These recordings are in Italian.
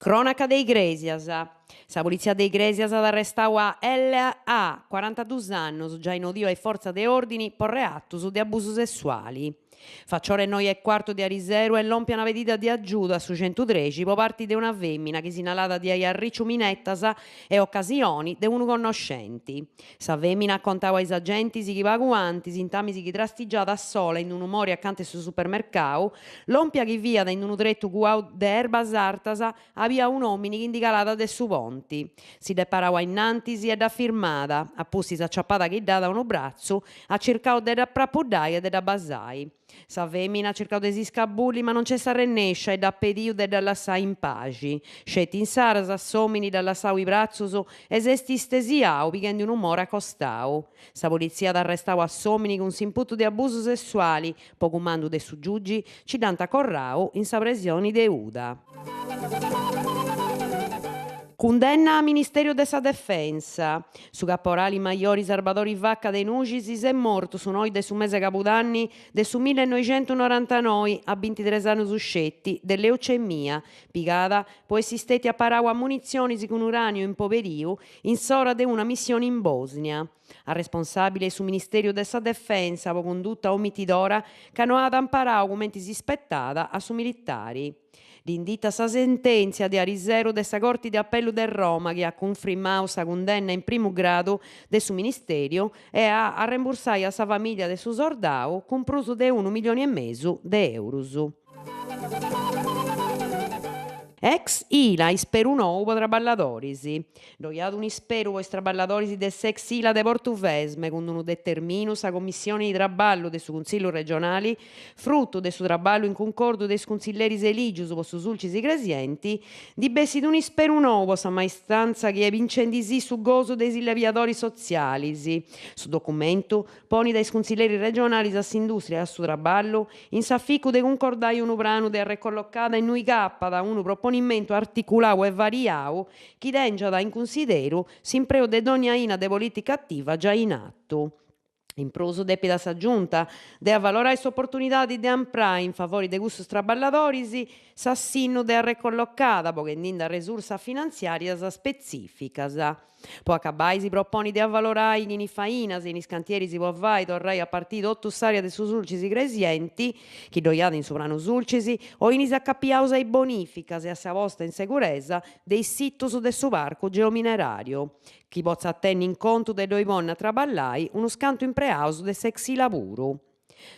Cronaca de Igresias. Sa polizia de Igresias ha arrestau a L.A., 42 annos, già in odio ai forza de ordini por reatus de abusu sessuali. Facciore 9:15 di Ariseru e l'ompia una vedita di aggiuda su 113 po parti de una femmina che si inalada di aiarricciu minettas e occasioni de unu conoscenti. Sa femmina contava ai agenti chi paguanti, intamisi chi trastigiata a sola in un umore accanto su supermercatu, l'ompia chi via da in unu trettu cuau de erbas artas avia un omini chi indicalada de su ponti. Si deparava innantisi ed affirmata, appussi s'acciappata chi dà da unu brazzu, ha cercato de da prapuddai e de da basai. Sa femmina ha cercato de si scabulli ma non c'è sa rennescia e da pediu de da lassai in pace. Scetti in saras assomini da lassau i brazzus e sesti stesiau pighendi un umore accostau. Sa polizia d'arrestau assomini con s'imputu de abusu sessuali, po cumandu de su giugi, ci danta corrau in sa presioni de Uda. Cundenna a Ministerio de sa Defensa. Su caporali Maiori Salvadori Vacca de Nucis è morto su noi de su mese capudanni de su 1999 a 23 anni uscetti dell'eucemia, pigata po esisteti a parau a munizioni con uranio impoveriu in sora de una missione in Bosnia. A responsabile su Ministerio de sa Defensa po condotta omitidora che hanno amparau commenti si spettata a su militari. L'indita sa sentenzia di Ariseru de sa Corte di Appello de Roma che ha confermato sa condanna in primo grado de su Ministerio e a rimborsare a sa famiglia de su sordau con pruso de 1,5 milioni de euro. Ex ILA, isperu nou po traballadores. Doiadu un isperu po is traballadores de s'ex ILA de Portuvesme, cun unu determinu sa commissione di traballo de su Consiglio regionali, frutto de su traballo in concordo de consiglieris eligius po su sulcis gresienti, di bessit un isperu nou po sa maistanza che vincendisi su gozo de leviatori sozialis. Su documentu poni dai consiglieri regionali a s'industria e a su traballo in s'afficu de concordai unu pranu de recollocada in nui cappa da unu proponimento articulau e variau chi tengiada in consideru s'impreu de dogna de politica attiva già in atto. In proso depida sa giunta de avvalorare s'opportunidadi de amprare in favore de custos traballadores s'assinnu de recollocada pogh'endinde a resursa finanziarias specificas. Po accabai si proponi de avvalorare in fainas e in iscantieri si può vai torrai a partire otto s'aria de su sulcis gresienti chi doiada in sovranu sulcis o in is accappiaus ai bonificas e a sa posta in seguresa dei sittus de su parco geominerario. Chi pozza tenni in conto de doi ponna traballai uno scanto in preauso de sexi lavoro.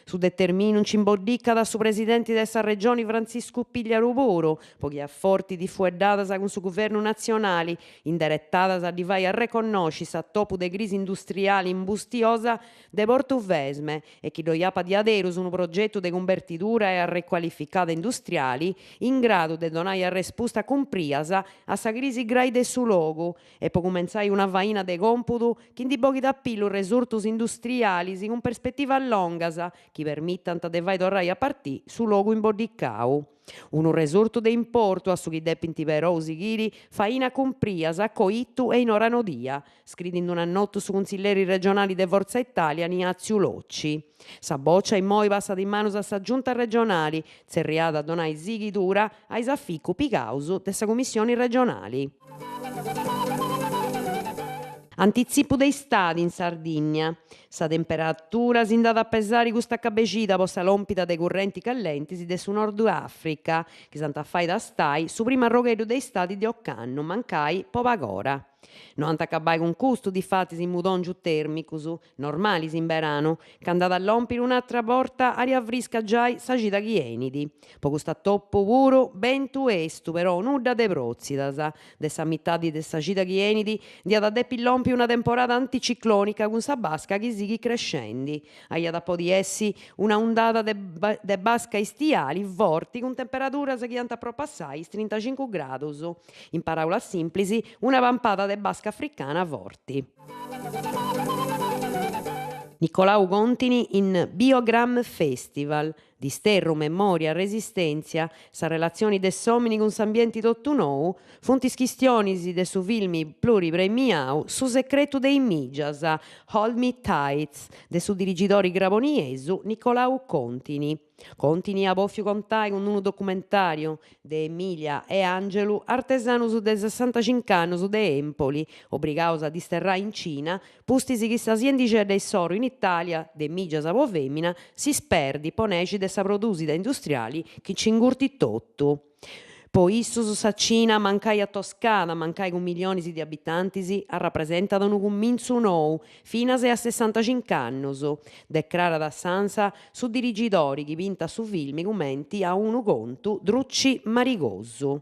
Su determinum cimbodicca da su presidente dessa regione Francisco Pigliaruporo, pochi afforti di fueddadas con su governo nazionale, indirettadas a divai a riconosci sa topu de crisi industriali imbustiosa de Portuvesme e chi doiapa di aderus un progetto de convertitura e a requalificata industriali in grado de donare a risposta compriasa a sa crisi grai de su logo e po comenzai una vaina de computu chi di pochi d'appillu resurtus industriali con perspettiva longas chi permittant de vai torrai a partì su logo imbodiccau. Unu resurtu de importu a su chi depinti però usighiri faina comprias a coittu e in oranodia, scritt in un annotto su consiglieri regionali de Forza Italia Niazio Locci. Sa boccia in moi passat in manus a sa giunta regionali, zerriata a donai sighitura ai s'afficcu picausu de sa commissioni regionali. Anticipu dei stadi in Sardigna. Sa temperatura si andata a pesare custa cabecida po sa lompita de currenti callenti de su Nord Africa, che s'anta fai da stai su primo arroghedu dei stadi di Occanno, mancai po pagora. Non ant'accabai con custu di fatti in mudongiu termicus, normalis in verano, che andata a lompire un'altra porta aria frisca già sa gita chienidi. Po custa toppo puru, bentu estu, però nudda de prozzidas. De sa mittadi de sa gita chienidi, diat a deppi lompi una temporada anticiclonica con sa basca chi sighi crescendi. Aiat a podi essi una ondata de basca istiali forti con temperaturas chi ant appropassai 35 gradus. In paraula simplisi, una pampata de basca africana forti. Nicolau Contini in Biogram Festival. di sterro, memoria, resistenza, sa relazioni de somini con s'ambienti tottu nou, funt chistionisi de su filmi pluripremiau Su secretu de i Migias, Hold Me Tight, de su dirigidore graboniesu Nicolau Contini. Contini a pofiu contai cun unu documentariu de Emilia e Angelu, artesanus de 65 annos de Empoli, obrigados a disterrare in Cina, pustis chi sa siendicedda de sorru in Italia, de migias po femina, si sperdi poneci de sa produsida industriali chi c'ingurtit totu. Po issus sa Cina, mancai a Toscana, mancai con milionis di abitantis, rappresentat unu cumminzu nou, finas a 65 annos, declarat a Sansa su dirigidore chi pinta su film cumenti a unu contu Drucci Marigosu.